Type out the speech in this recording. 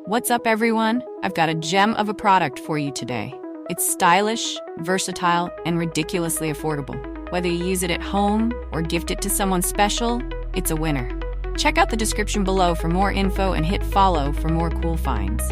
What's up, everyone? I've got a gem of a product for you today. It's stylish, versatile, and ridiculously affordable. Whether you use it at home or gift it to someone special, it's a winner. Check out the description below for more info and hit follow for more cool finds.